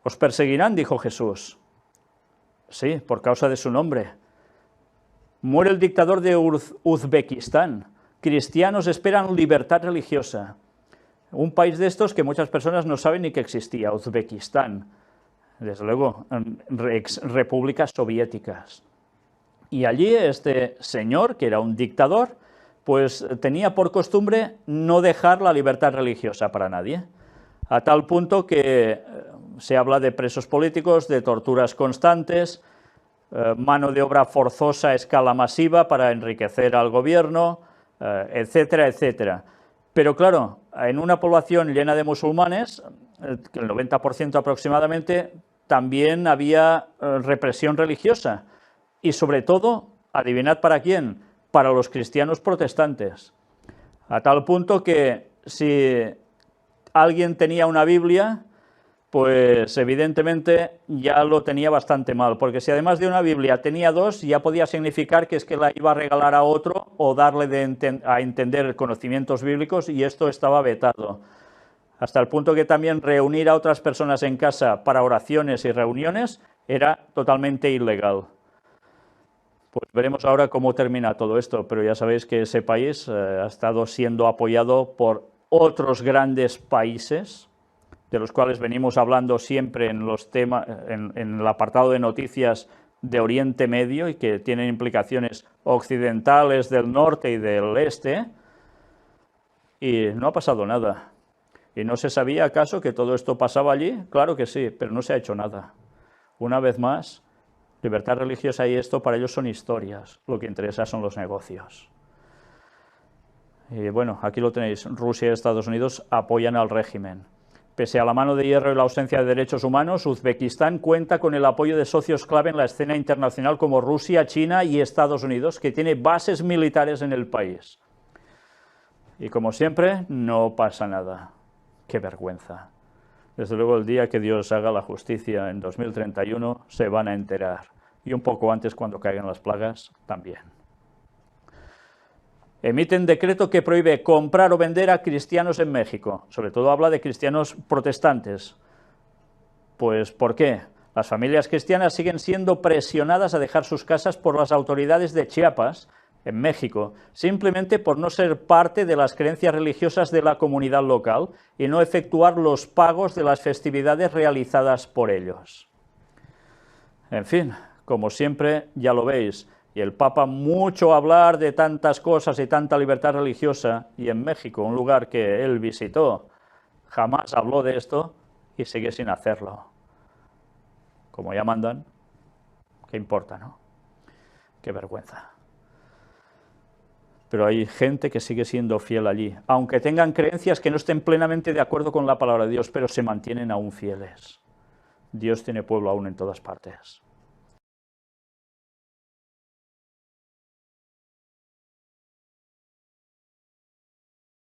Os perseguirán, dijo Jesús. Sí, por causa de su nombre. Muere el dictador de Uzbekistán. Cristianos esperan libertad religiosa. Un país de estos que muchas personas no saben ni que existía, Uzbekistán. Desde luego, repúblicas soviéticas. Y allí este señor, que era un dictador, pues tenía por costumbre no dejar la libertad religiosa para nadie. A tal punto que se habla de presos políticos, de torturas constantes, mano de obra forzosa a escala masiva para enriquecer al gobierno, etcétera, etcétera. Pero claro, en una población llena de musulmanes, el 90% aproximadamente, también había represión religiosa. Y sobre todo, adivinad para quién, para los cristianos protestantes. A tal punto que si alguien tenía una Biblia, pues evidentemente ya lo tenía bastante mal, porque si además de una Biblia tenía dos, ya podía significar que es que la iba a regalar a otro o darle a entender conocimientos bíblicos, y esto estaba vetado. Hasta el punto que también reunir a otras personas en casa para oraciones y reuniones era totalmente ilegal. Pues veremos ahora cómo termina todo esto, pero ya sabéis que ese país ha estado siendo apoyado por otros grandes países, de los cuales venimos hablando siempre en los temas, en el apartado de noticias de Oriente Medio, y que tienen implicaciones occidentales, del norte y del este, y no ha pasado nada. ¿Y no se sabía acaso que todo esto pasaba allí? Claro que sí, pero no se ha hecho nada. Una vez más, libertad religiosa y esto para ellos son historias, lo que interesa son los negocios. Y bueno, aquí lo tenéis, Rusia y Estados Unidos apoyan al régimen. Pese a la mano de hierro y la ausencia de derechos humanos, Uzbekistán cuenta con el apoyo de socios clave en la escena internacional como Rusia, China y Estados Unidos, que tiene bases militares en el país. Y como siempre, no pasa nada. ¡Qué vergüenza! Desde luego, el día que Dios haga la justicia en 2031 se van a enterar. Y un poco antes, cuando caigan las plagas, también. Emiten decreto que prohíbe comprar o vender a cristianos en México. Sobre todo habla de cristianos protestantes. Pues, ¿por qué? Las familias cristianas siguen siendo presionadas a dejar sus casas por las autoridades de Chiapas, en México, simplemente por no ser parte de las creencias religiosas de la comunidad local y no efectuar los pagos de las festividades realizadas por ellos. En fin, como siempre, ya lo veis, y el Papa mucho hablar de tantas cosas y tanta libertad religiosa, y en México, un lugar que él visitó, jamás habló de esto y sigue sin hacerlo. Como ya mandan, ¿qué importa, no? Qué vergüenza. Pero hay gente que sigue siendo fiel allí, aunque tengan creencias que no estén plenamente de acuerdo con la palabra de Dios, pero se mantienen aún fieles. Dios tiene pueblo aún en todas partes.